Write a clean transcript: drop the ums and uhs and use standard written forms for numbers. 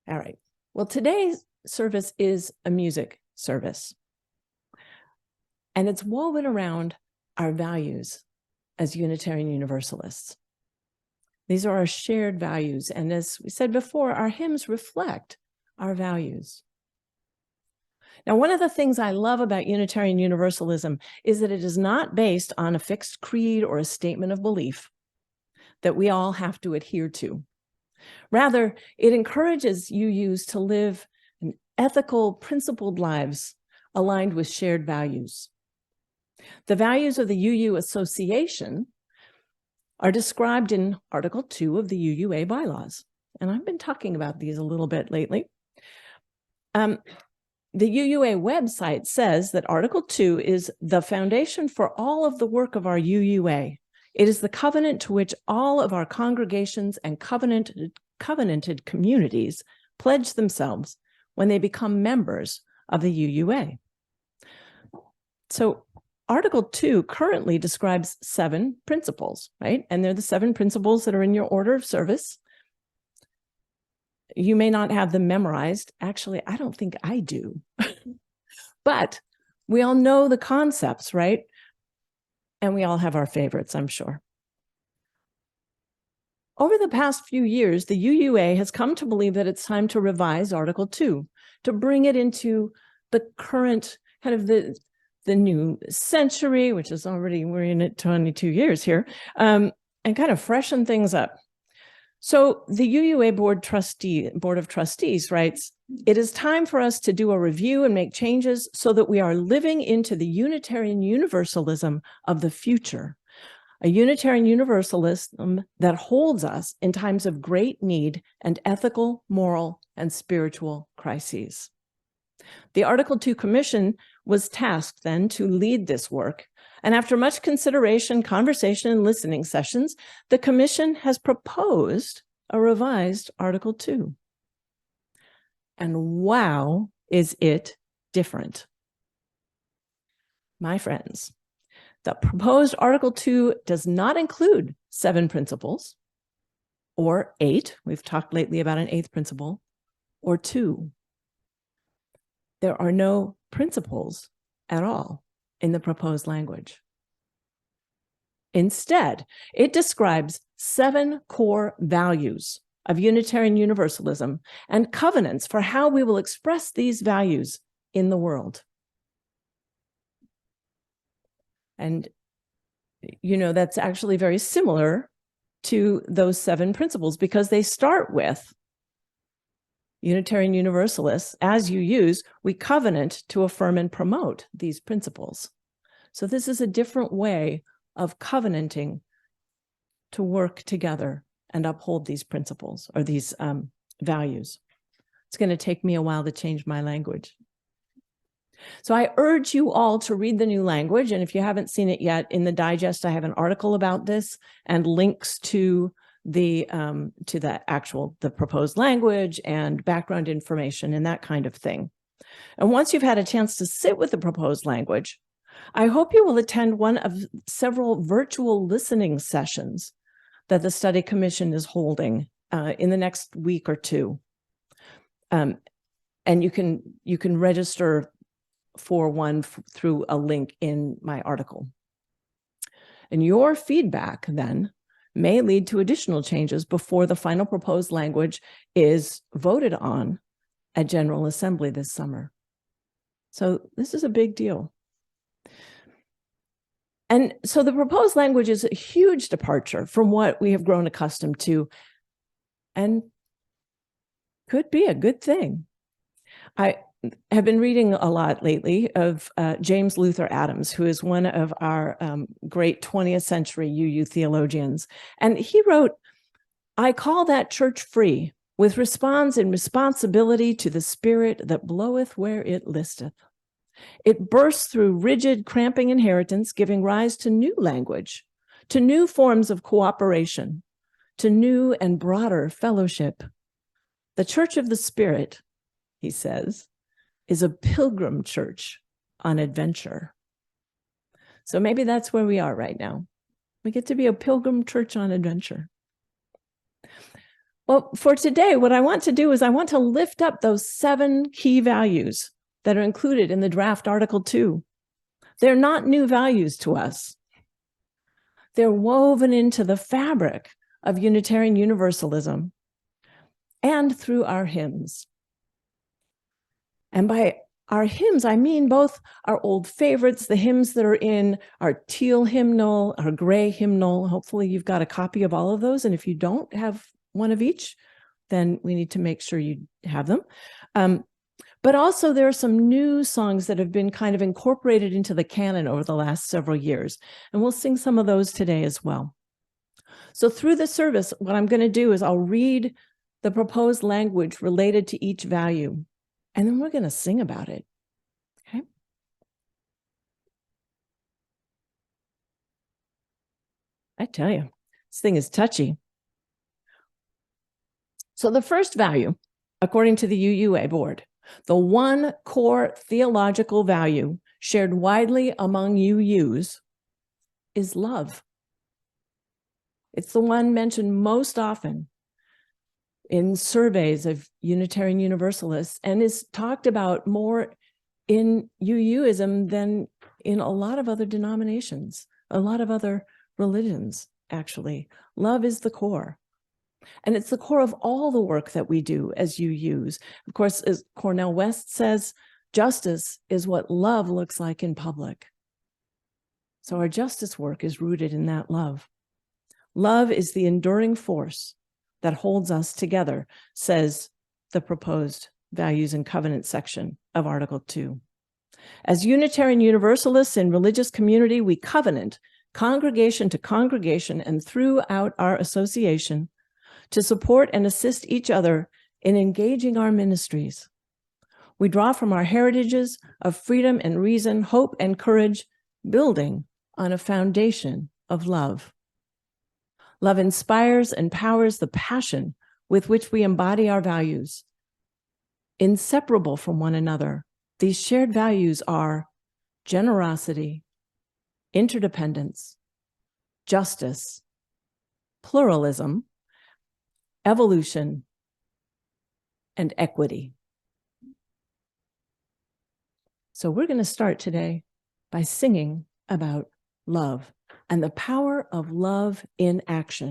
All right. Well, today's service is a music service. And it's woven around our values as Unitarian Universalists. These are our shared values. And as we said before, our hymns reflect our values. Now, one of the things I love about Unitarian Universalism is that it is not based on a fixed creed or a statement of belief that we all have to adhere to. Rather, it encourages UUs to live an ethical, principled lives aligned with shared values. The values of the UU Association are described in Article 2 of the UUA bylaws. And I've been talking about these a little bit lately. The UUA website says that Article 2 is the foundation for all of the work of our UUA. It is the covenant to which all of our congregations and covenanted communities pledge themselves when they become members of the UUA. So Article 2 currently describes 7 principles, right? And they're the 7 principles that are in your order of service. You may not have them memorized. Actually, I don't think I do. But we all know the concepts, right? And we all have our favorites, I'm sure. Over the past few years, the UUA has come to believe that it's time to revise Article 2, to bring it into the current kind of the new century, which is already, we're in it 22 years here, and kind of freshen things up. So the UUA Board of Trustees writes, "It is time for us to do a review and make changes so that we are living into the Unitarian Universalism of the future, a Unitarian Universalism that holds us in times of great need and ethical, moral, and spiritual crises." The Article 2 Commission was tasked then to lead this work. And after much consideration, conversation, and listening sessions, the Commission has proposed a revised Article 2. And wow, is it different. My friends, the proposed Article 2 does not include 7 principles, or 8. We've talked lately about an 8th principle, or 2. There are no principles at all in the proposed language. Instead, it describes 7 core values of Unitarian Universalism and covenants for how we will express these values in the world. And, you know, that's actually very similar to those 7 principles because they start with Unitarian Universalists, as UUs, we covenant to affirm and promote these principles. So this is a different way of covenanting to work together and uphold these principles or these values. It's going to take me a while to change my language. So I urge you all to read the new language. And if you haven't seen it yet, in the digest, I have an article about this and links to the proposed language and background information and that kind of thing. And once you've had a chance to sit with the proposed language, I hope you will attend one of several virtual listening sessions that the Study Commission is holding in the next week or two. And you can register for one through a link in my article. And your feedback then may lead to additional changes before the final proposed language is voted on at General Assembly this summer. So this is a big deal. And so the proposed language is a huge departure from what we have grown accustomed to and could be a good thing. I have been reading a lot lately of James Luther Adams, who is one of our great 20th century UU theologians. And he wrote, "I call that church free, with response and responsibility to the spirit that bloweth where it listeth. It bursts through rigid, cramping inheritance, giving rise to new language, to new forms of cooperation, to new and broader fellowship. The church of the Spirit," he says, "is a pilgrim church on adventure." So maybe that's where we are right now. We get to be a pilgrim church on adventure. Well, for today, what I want to do is I want to lift up those 7 key values that are included in the draft Article 2. They're not new values to us. They're woven into the fabric of Unitarian Universalism and through our hymns. And by our hymns, I mean both our old favorites, the hymns that are in our teal hymnal, our gray hymnal. Hopefully you've got a copy of all of those. And if you don't have one of each, then we need to make sure you have them. But also there are some new songs that have been kind of incorporated into the canon over the last several years. And we'll sing some of those today as well. So through the service, what I'm going to do is I'll read the proposed language related to each value, and then we're going to sing about it. Okay? I tell you, this thing is touchy. So the first value, according to the UUA board, the one core theological value shared widely among UUs is love. It's the one mentioned most often in surveys of Unitarian Universalists and is talked about more in UUism than in a lot of other denominations, a lot of other religions, actually. Love is the core. And it's the core of all the work that we do as UUs. Of course, as Cornel West says, justice is what love looks like in public. So our justice work is rooted in that love. Love is the enduring force that holds us together, says the proposed Values and Covenant section of Article 2. As Unitarian Universalists in religious community, we covenant congregation to congregation and throughout our association to support and assist each other in engaging our ministries. We draw from our heritages of freedom and reason, hope and courage, building on a foundation of love. Love inspires and powers the passion with which we embody our values. Inseparable from one another, these shared values are generosity, interdependence, justice, pluralism, evolution, and equity. So we're going to start today by singing about love and the power of love in action.